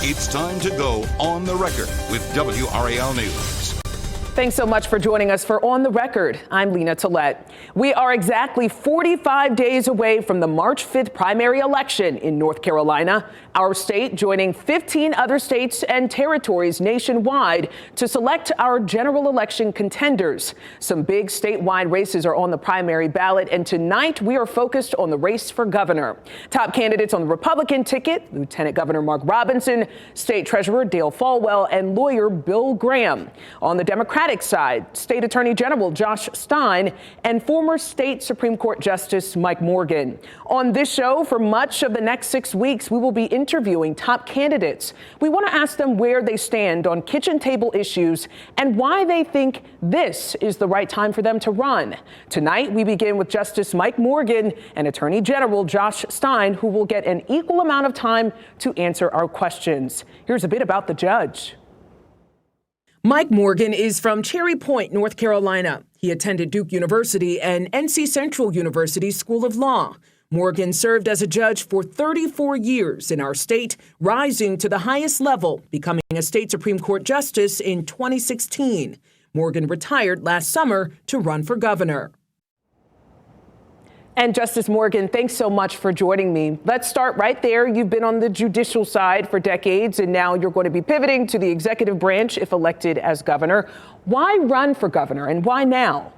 It's time to go on the record with WRAL News. Thanks so much for joining us for On the Record. I'm Lena Tillett. We are exactly 45 days away from the March 5th primary election in North Carolina, our state joining 15 other states and territories nationwide to select our general election contenders. Some big statewide races are on the primary ballot, and tonight we are focused on the race for governor. Top candidates on the Republican ticket: Lieutenant Governor Mark Robinson, State Treasurer Dale Folwell, and lawyer Bill Graham. On the Democratic side, State Attorney General Josh Stein and former State Supreme Court Justice Mike Morgan. On this show, for much of the next 6 weeks, we will be interviewing top candidates. We want to ask them where they stand on kitchen table issues and why they think this is the right time for them to run. Tonight, we begin with Justice Mike Morgan and Attorney General Josh Stein, who will get an equal amount of time to answer our questions. Here's a bit about the judge. Mike Morgan is from Cherry Point, North Carolina. He attended Duke University and NC Central University School of Law. Morgan served as a judge for 34 years in our state, rising to the highest level, becoming a state Supreme Court justice in 2016. Morgan retired last summer to run for governor. And Justice Morgan, thanks so much for joining me. Let's start right there. You've been on the judicial side for decades, and now you're going to be pivoting to the executive branch if elected as governor. Why run for governor, and why now?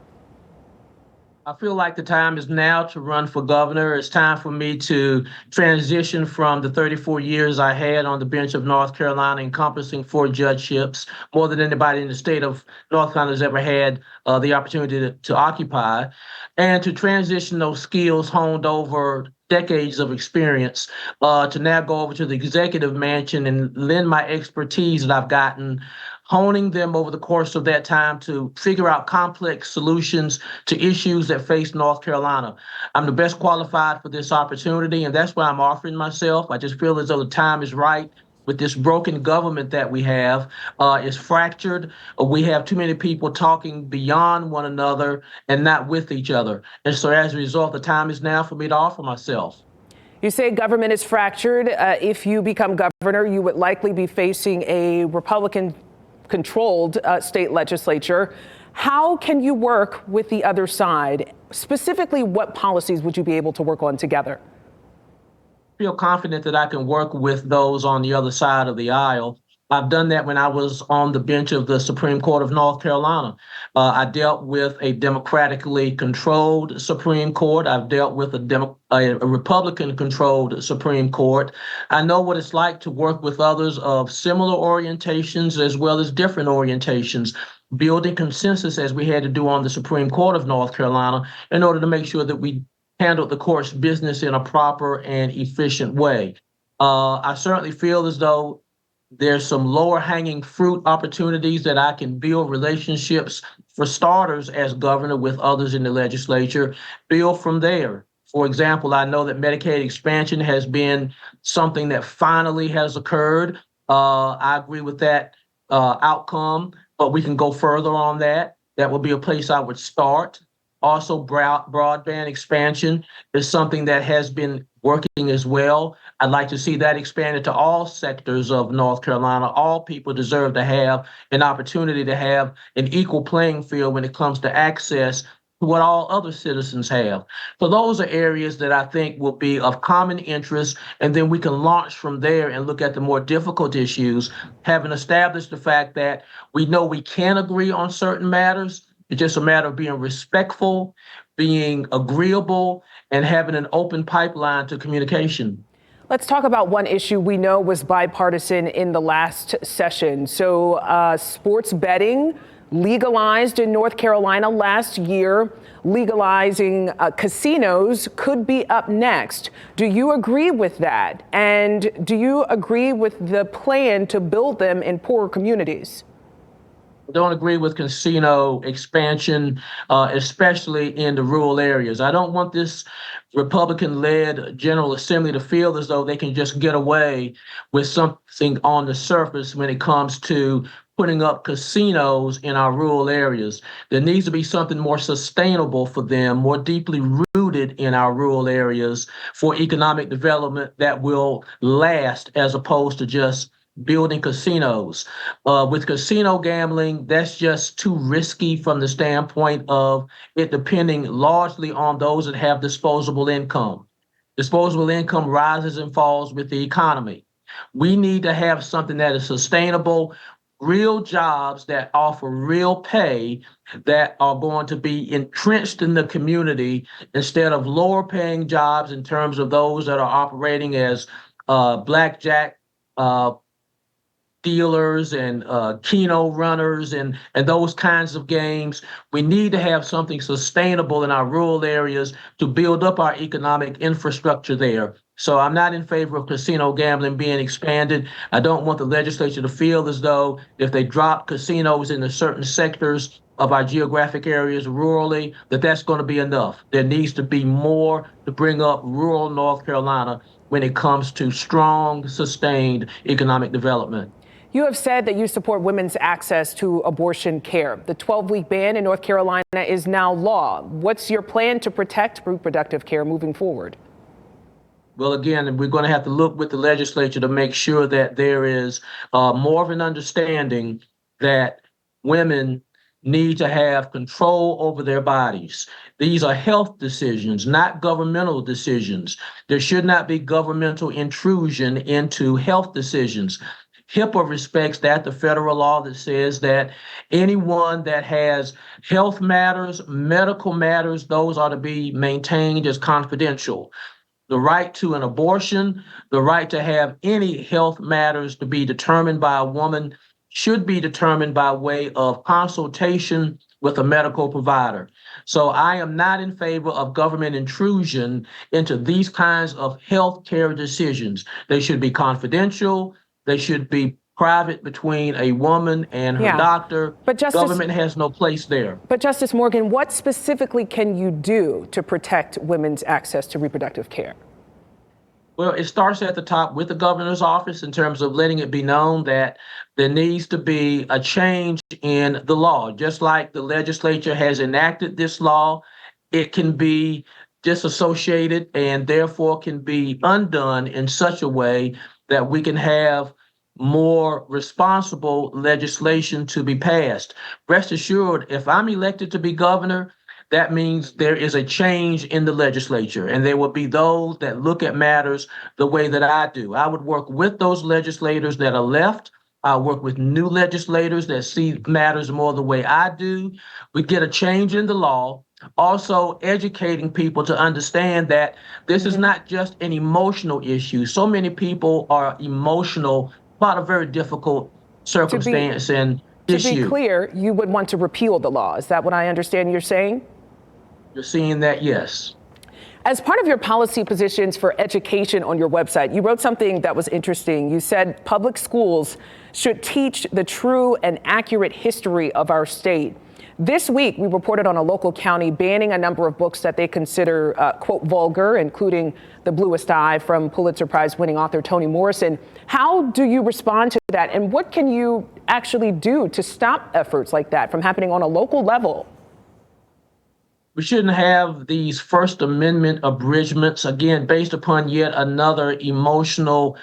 I feel like the time is now to run for governor. It's time for me to transition from the 34 years I had on the bench of North Carolina, encompassing 4 judgeships, more than anybody in the state of North Carolina has ever had the opportunity to occupy, and to transition those skills honed over decades of experience to now go over to the executive mansion and lend my expertise that I've gotten, honing them over the course of that time to figure out complex solutions to issues that face North Carolina. I'm the best qualified for this opportunity, and that's why I'm offering myself. I just feel as though the time is right. With this broken government that we have, is fractured. We have too many people talking beyond one another and not with each other. And so as a result, the time is now for me to offer myself. You say government is fractured. If you become governor, you would likely be facing a Republican-controlled state legislature. How can you work with the other side? Specifically, what policies would you be able to work on together? I feel confident that I can work with those on the other side of the aisle. I've done that when I was on the bench of the Supreme Court of North Carolina. I dealt with a democratically controlled Supreme Court. I've dealt with a Republican-controlled Supreme Court. I know what it's like to work with others of similar orientations as well as different orientations, building consensus as we had to do on the Supreme Court of North Carolina in order to make sure that we handled the court's business in a proper and efficient way. I certainly feel as though there's some lower hanging fruit opportunities that I can build relationships, for starters, as governor with others in the legislature, build from there. For example, I know that Medicaid expansion has been something that finally has occurred. I agree with that outcome, but we can go further on that. That would be a place I would start. Also, broadband expansion is something that has been working as well. I'd like to see that expanded to all sectors of North Carolina. All people deserve to have an opportunity to have an equal playing field when it comes to access to what all other citizens have. So those are areas that I think will be of common interest, and then we can launch from there and look at the more difficult issues, having established the fact that we know we can agree on certain matters. It's just a matter of being respectful, being agreeable, and having an open pipeline to communication. Let's talk about one issue we know was bipartisan in the last session. So sports betting legalized in North Carolina last year. Legalizing casinos could be up next. Do you agree with that? And do you agree with the plan to build them in poorer communities? I don't agree with casino expansion, especially in the rural areas. I don't want this Republican-led General Assembly to feel as though they can just get away with something on the surface when it comes to putting up casinos in our rural areas. There needs to be something more sustainable for them, more deeply rooted in our rural areas for economic development that will last, as opposed to just building casinos. With casino gambling, that's just too risky from the standpoint of it depending largely on those that have disposable income. Disposable income rises and falls with the economy. We need to have something that is sustainable, real jobs that offer real pay that are going to be entrenched in the community instead of lower paying jobs in terms of those that are operating as blackjack dealers and keno runners and those kinds of games. We need to have something sustainable in our rural areas to build up our economic infrastructure there. So I'm not in favor of casino gambling being expanded. I don't want the legislature to feel as though if they drop casinos into certain sectors of our geographic areas rurally, that's going to be enough. There needs to be more to bring up rural North Carolina when it comes to strong, sustained economic development. You have said that you support women's access to abortion care. The 12-week ban in North Carolina is now law. What's your plan to protect reproductive care moving forward? Well, again, we're going to have to look with the legislature to make sure that there is more of an understanding that women need to have control over their bodies. These are health decisions, not governmental decisions. There should not be governmental intrusion into health decisions. HIPAA respects that, the federal law that says that anyone that has health matters, medical matters, those are to be maintained as confidential. The right to an abortion, the right to have any health matters to be determined by a woman should be determined by way of consultation with a medical provider. So I am not in favor of government intrusion into these kinds of health care decisions. They should be confidential. They should be private between a woman and her doctor. But government has no place there. But Justice Morgan, what specifically can you do to protect women's access to reproductive care? Well, it starts at the top with the governor's office in terms of letting it be known that there needs to be a change in the law. Just like the legislature has enacted this law, it can be disassociated and therefore can be undone in such a way that we can have more responsible legislation to be passed. Rest assured, if I'm elected to be governor, that means there is a change in the legislature, and there will be those that look at matters the way that I do. I would work with those legislators that are left. I'll work with new legislators that see matters more the way I do. We get a change in the law, also educating people to understand that this is not just an emotional issue. So many people are emotional about a very difficult circumstance and issue. To be clear, you would want to repeal the law. Is that what I understand you're saying? You're seeing that, yes. As part of your policy positions for education on your website, you wrote something that was interesting. You said public schools should teach the true and accurate history of our state. This week, we reported on a local county banning a number of books that they consider, quote, vulgar, including The Bluest Eye from Pulitzer Prize winning author Toni Morrison. How do you respond to that? And what can you actually do to stop efforts like that from happening on a local level? We shouldn't have these First Amendment abridgments, again, based upon yet another emotional,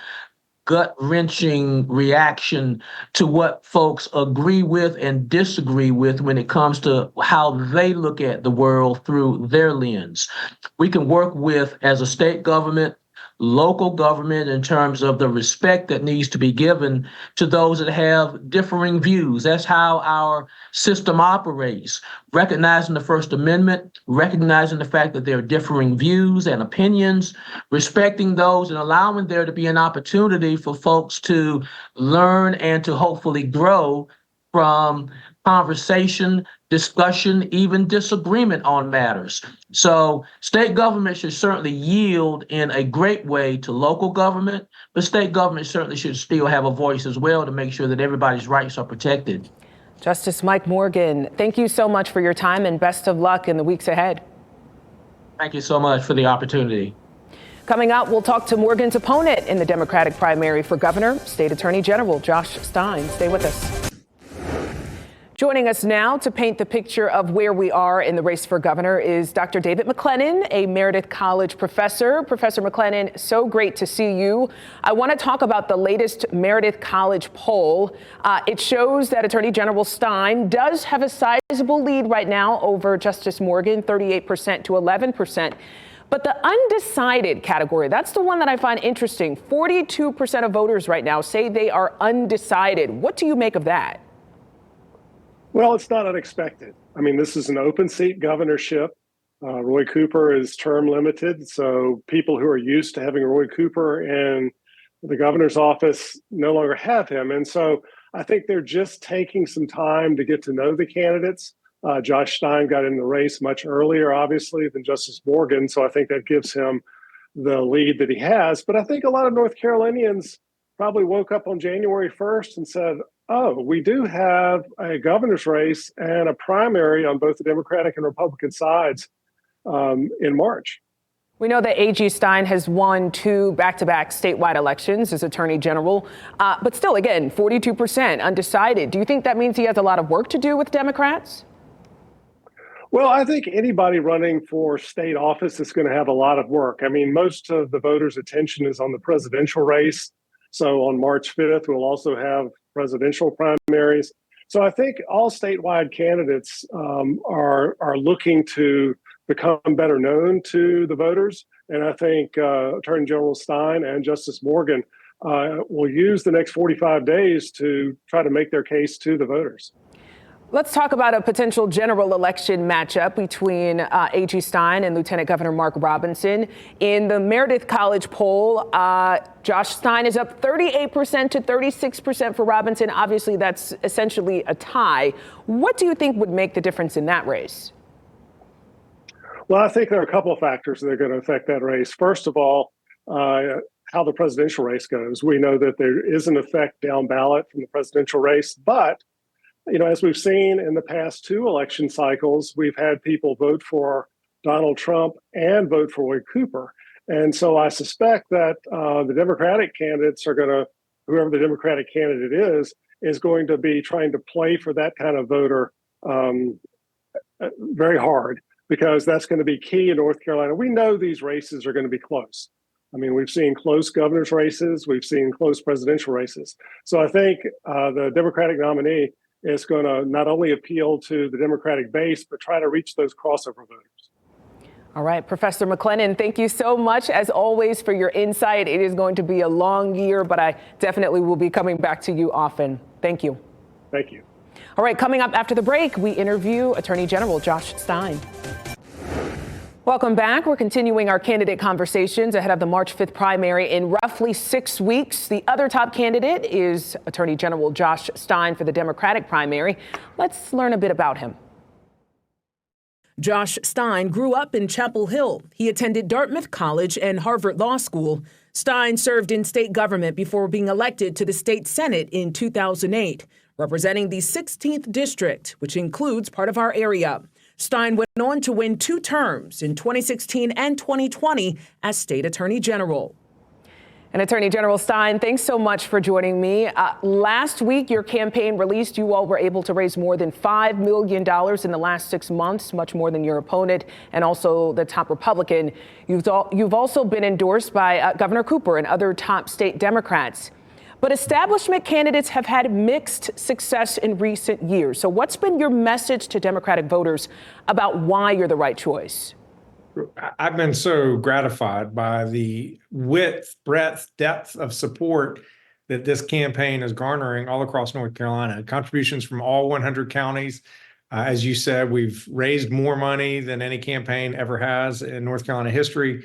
gut-wrenching reaction to what folks agree with and disagree with when it comes to how they look at the world through their lens. We can work with, as a state government, local government, in terms of the respect that needs to be given to those that have differing views. That's how our system operates. Recognizing the First Amendment, recognizing the fact that there are differing views and opinions, respecting those and allowing there to be an opportunity for folks to learn and to hopefully grow from conversation, discussion, even disagreement on matters. So state government should certainly yield in a great way to local government, but state government certainly should still have a voice as well to make sure that everybody's rights are protected. Justice Mike Morgan, thank you so much for your time and best of luck in the weeks ahead. Thank you so much for the opportunity. Coming up, we'll talk to Morgan's opponent in the Democratic primary for governor, State Attorney General Josh Stein. Stay with us. Joining us now to paint the picture of where we are in the race for governor is Dr. David McLennan, a Meredith College professor. Professor McLennan, so great to see you. I want to talk about the latest Meredith College poll. It shows that Attorney General Stein does have a sizable lead right now over Justice Morgan, 38% to 11%. But the undecided category, that's the one that I find interesting. 42% of voters right now say they are undecided. What do you make of that? Well, it's not unexpected. I mean, this is an open seat governorship. Roy Cooper is term limited, so people who are used to having Roy Cooper in the governor's office no longer have him. And so I think they're just taking some time to get to know the candidates. Josh Stein got in the race much earlier, obviously, than Justice Morgan, so I think that gives him the lead that he has. But I think a lot of North Carolinians probably woke up on January 1st and said, oh, we do have a governor's race and a primary on both the Democratic and Republican sides in March. We know that A.G. Stein has won 2 back-to-back statewide elections as Attorney General, but still, again, 42% undecided. Do you think that means he has a lot of work to do with Democrats? Well, I think anybody running for state office is going to have a lot of work. I mean, most of the voters' attention is on the presidential race. So on March 5th, we'll also have presidential primaries. So I think all statewide candidates are looking to become better known to the voters. And I think Attorney General Stein and Justice Morgan will use the next 45 days to try to make their case to the voters. Let's talk about a potential general election matchup between A.G. Stein and Lieutenant Governor Mark Robinson. In the Meredith College poll, Josh Stein is up 38% to 36% for Robinson. Obviously, that's essentially a tie. What do you think would make the difference in that race? Well, I think there are a couple of factors that are going to affect that race. First of all, how the presidential race goes. We know that there is an effect down ballot from the presidential race, but as we've seen in the past 2 election cycles, we've had people vote for Donald Trump and vote for Roy Cooper. And so I suspect that the Democratic candidates are going to, whoever the Democratic candidate is going to be trying to play for that kind of voter very hard, because that's going to be key in North Carolina. We know these races are going to be close. I mean, we've seen close governor's races. We've seen close presidential races. So I think the Democratic nominee is going to not only appeal to the Democratic base, but try to reach those crossover voters. All right, Professor McLennan, thank you so much, as always, for your insight. It is going to be a long year, but I definitely will be coming back to you often. Thank you. Thank you. All right, coming up after the break, we interview Attorney General Josh Stein. Welcome back. We're continuing our candidate conversations ahead of the March 5th primary in roughly 6 weeks. The other top candidate is Attorney General Josh Stein for the Democratic primary. Let's learn a bit about him. Josh Stein grew up in Chapel Hill. He attended Dartmouth College and Harvard Law School. Stein served in state government before being elected to the state Senate in 2008, representing the 16th district, which includes part of our area. Stein went on to win 2 terms in 2016 and 2020 as state attorney general. And Attorney General Stein, thanks so much for joining me. Last week, your campaign released you all were able to raise more than $5 million in the last 6 months, much more than your opponent and also the top Republican. You've also been endorsed by Governor Cooper and other top state Democrats. But establishment candidates have had mixed success in recent years. So what's been your message to Democratic voters about why you're the right choice? I've been so gratified by the width, breadth, depth of support that this campaign is garnering all across North Carolina. Contributions from all 100 counties. As you said, we've raised more money than any campaign ever has in North Carolina history.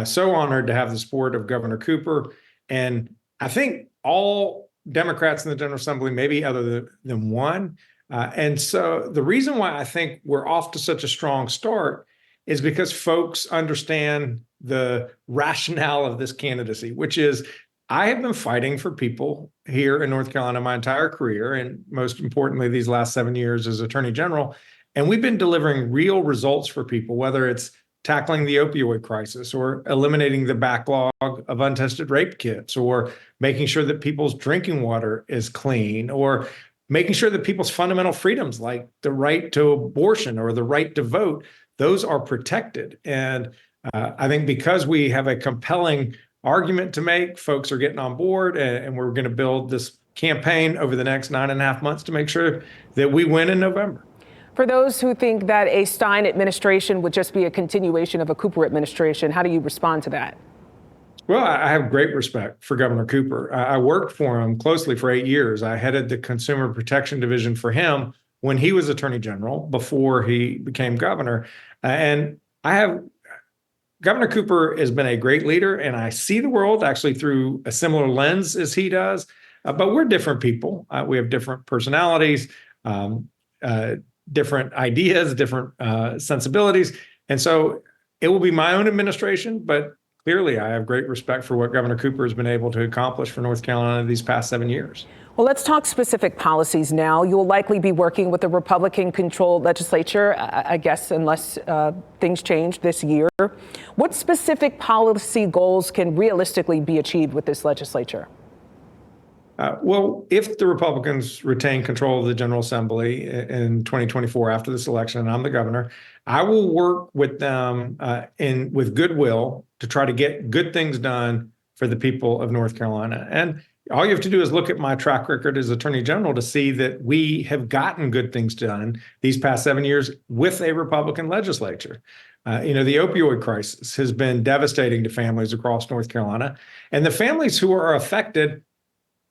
So honored to have the support of Governor Cooper. And I think all Democrats in the General Assembly, maybe other than one. And so the reason why I think we're off to such a strong start is because folks understand the rationale of this candidacy, which is I have been fighting for people here in North Carolina my entire career, and most importantly, these last 7 years as Attorney General. And we've been delivering real results for people, whether it's tackling the opioid crisis or eliminating the backlog of untested rape kits or making sure that people's drinking water is clean or making sure that people's fundamental freedoms, like the right to abortion or the right to vote, those are protected. And I think because we have a compelling argument to make, folks are getting on board, and we're going to build this campaign over the next 9.5 months to make sure that we win in November. For those who think that a Stein administration would just be a continuation of a Cooper administration, how do you respond to that? Well, I have great respect for Governor Cooper. I worked for him closely for 8 years. I headed the Consumer Protection Division for him when he was Attorney General before he became governor. And Governor Cooper has been a great leader, and I see the world actually through a similar lens as he does. But we're different people. We have different personalities, different ideas, different sensibilities. And so it will be my own administration, but clearly I have great respect for what Governor Cooper has been able to accomplish for North Carolina these past 7 years. Well, let's talk specific policies now. You'll likely be working with the Republican-controlled legislature, I guess, unless things change this year. What specific policy goals can realistically be achieved with this legislature? Well, if the Republicans retain control of the General Assembly in 2024 after this election, and I'm the governor, I will work with them with goodwill to try to get good things done for the people of North Carolina. And all you have to do is look at my track record as Attorney General to see that we have gotten good things done these past 7 years with a Republican legislature. The opioid crisis has been devastating to families across North Carolina, and the families who are affected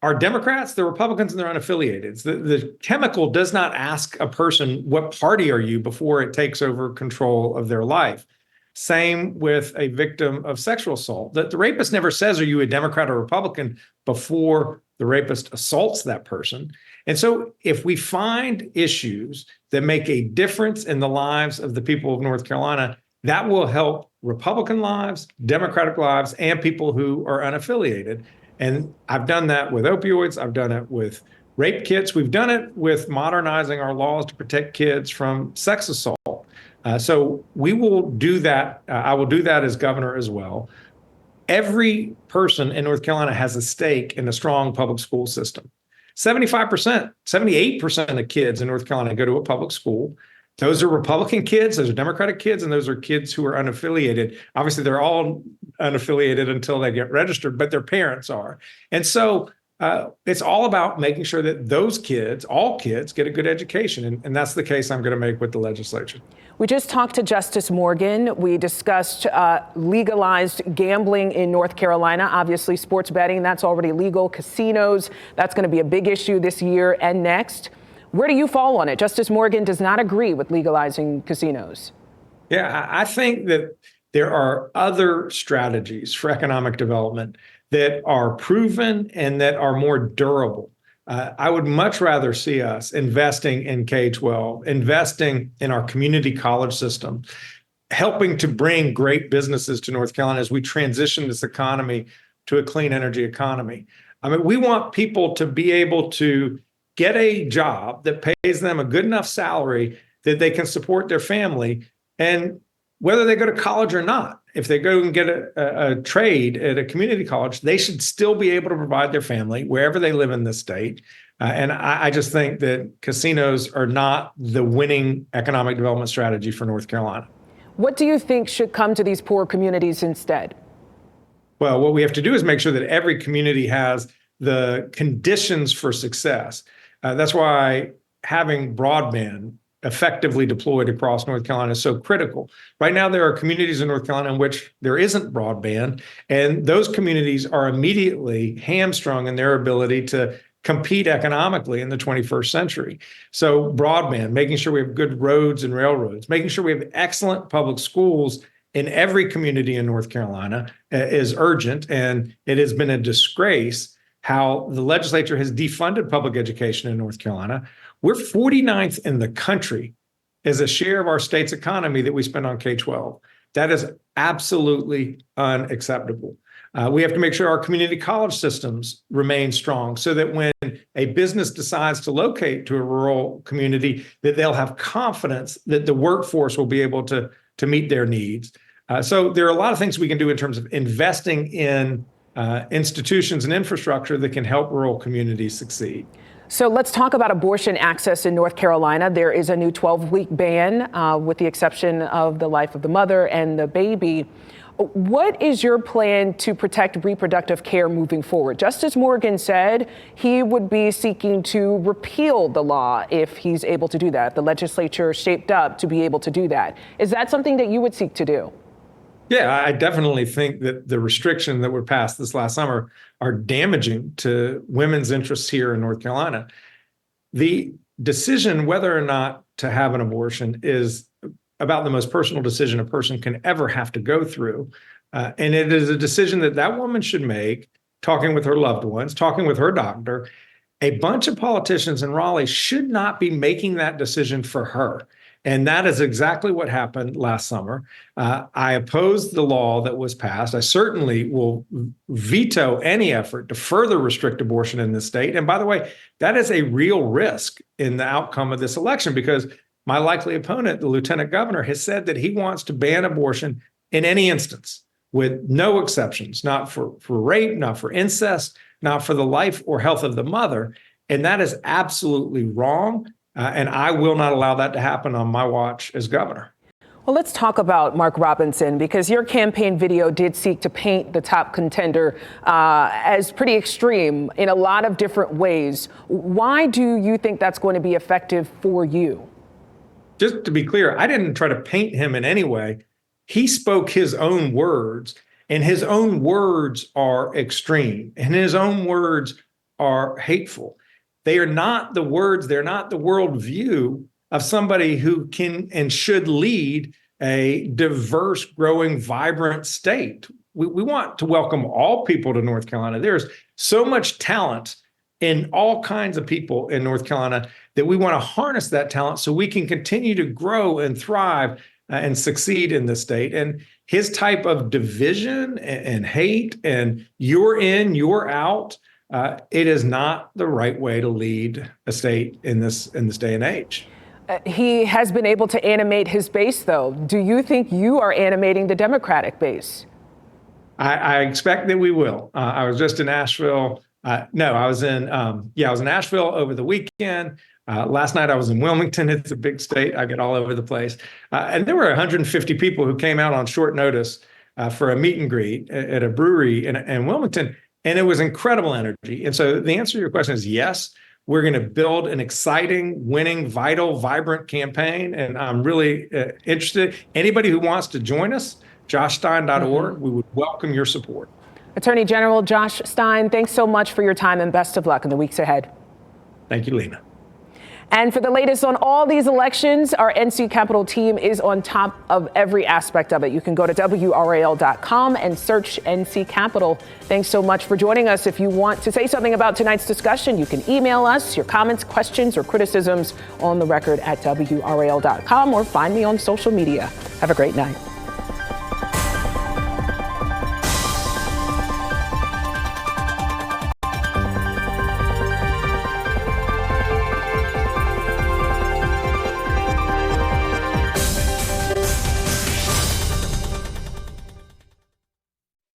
are Democrats, they're Republicans, and they're unaffiliated. The chemical does not ask a person, what party are you, before it takes over control of their life. Same with a victim of sexual assault. The rapist never says, are you a Democrat or Republican, before the rapist assaults that person. And so if we find issues that make a difference in the lives of the people of North Carolina, that will help Republican lives, Democratic lives, and people who are unaffiliated. And I've done that with opioids. I've done it with rape kits. We've done it with modernizing our laws to protect kids from sex assault. So we will do that. I will do that as governor as well. Every person in North Carolina has a stake in a strong public school system. 75%, 78% of kids in North Carolina go to a public school. Those are Republican kids, those are Democratic kids, and those are kids who are unaffiliated. Obviously, they're all unaffiliated until they get registered, but their parents are. And so it's all about making sure that those kids, all kids, get a good education. And that's the case I'm going to make with the legislature. We just talked to Justice Morgan. We discussed legalized gambling in North Carolina. Obviously, sports betting, that's already legal. Casinos, that's going to be a big issue this year and next. Where do you fall on it? Justice Morgan does not agree with legalizing casinos. Yeah, I think that there are other strategies for economic development that are proven and that are more durable. I would much rather see us investing in K-12, investing in our community college system, helping to bring great businesses to North Carolina as we transition this economy to a clean energy economy. I mean, we want people to be able to get a job that pays them a good enough salary that they can support their family. And whether they go to college or not, if they go and get a trade at a community college, they should still be able to provide their family wherever they live in the state. And I just think that casinos are not the winning economic development strategy for North Carolina. What do you think should come to these poor communities instead? Well, what we have to do is make sure that every community has the conditions for success. That's why having broadband effectively deployed across North Carolina is so critical. Right now, there are communities in North Carolina in which there isn't broadband, and those communities are immediately hamstrung in their ability to compete economically in the 21st century. So broadband, making sure we have good roads and railroads, making sure we have excellent public schools in every community in North Carolina is urgent, and it has been a disgrace how the legislature has defunded public education in North Carolina. We're 49th in the country as a share of our state's economy that we spend on K-12. That is absolutely unacceptable. We have to make sure our community college systems remain strong so that when a business decides to locate to a rural community, that they'll have confidence that the workforce will be able to meet their needs. So there are a lot of things we can do in terms of investing in institutions and infrastructure that can help rural communities succeed. So let's talk about abortion access in North Carolina. There is a new 12-week ban, with the exception of the life of the mother and the baby. What is your plan to protect reproductive care moving forward? Justice Morgan said he would be seeking to repeal the law if he's able to do that. The legislature shaped up to be able to do that. Is that something that you would seek to do? Yeah, I definitely think that the restrictions that were passed this last summer are damaging to women's interests here in North Carolina. The decision whether or not to have an abortion is about the most personal decision a person can ever have to go through. And it is a decision that that woman should make, talking with her loved ones, talking with her doctor. A bunch of politicians in Raleigh should not be making that decision for her. And that is exactly what happened last summer. I opposed the law that was passed. I certainly will veto any effort to further restrict abortion in this state. And by the way, that is a real risk in the outcome of this election, because my likely opponent, the lieutenant governor, has said that he wants to ban abortion in any instance with no exceptions, not for rape, not for incest, not for the life or health of the mother. And that is absolutely wrong. And I will not allow that to happen on my watch as governor. Well, let's talk about Mark Robinson, because your campaign video did seek to paint the top contender as pretty extreme in a lot of different ways. Why do you think that's going to be effective for you? Just to be clear, I didn't try to paint him in any way. He spoke his own words, and his own words are extreme, and his own words are hateful. They are not the words, they're not the worldview of somebody who can and should lead a diverse, growing, vibrant state. We want to welcome all people to North Carolina. There's so much talent in all kinds of people in North Carolina that we want to harness that talent so we can continue to grow and thrive and succeed in the state. And his type of division and hate and you're in, you're out, it is not the right way to lead a state in this day and age. He has been able to animate his base, though. Do you think you are animating the Democratic base? I expect that we will. I was just in Nashville. I was in Nashville over the weekend. Last night I was in Wilmington. It's a big state. I get all over the place. And there were 150 people who came out on short notice for a meet and greet at a brewery in Wilmington. And it was incredible energy. And so the answer to your question is yes. We're going to build an exciting, winning, vital, vibrant campaign. And I'm really interested. Anybody who wants to join us, joshstein.org, we would welcome your support. Attorney General Josh Stein, thanks so much for your time and best of luck in the weeks ahead. Thank you, Lena. And for the latest on all these elections, our NC Capitol team is on top of every aspect of it. You can go to WRAL.com and search NC Capitol. Thanks so much for joining us. If you want to say something about tonight's discussion, you can email us your comments, questions, or criticisms on the record at WRAL.com or find me on social media. Have a great night.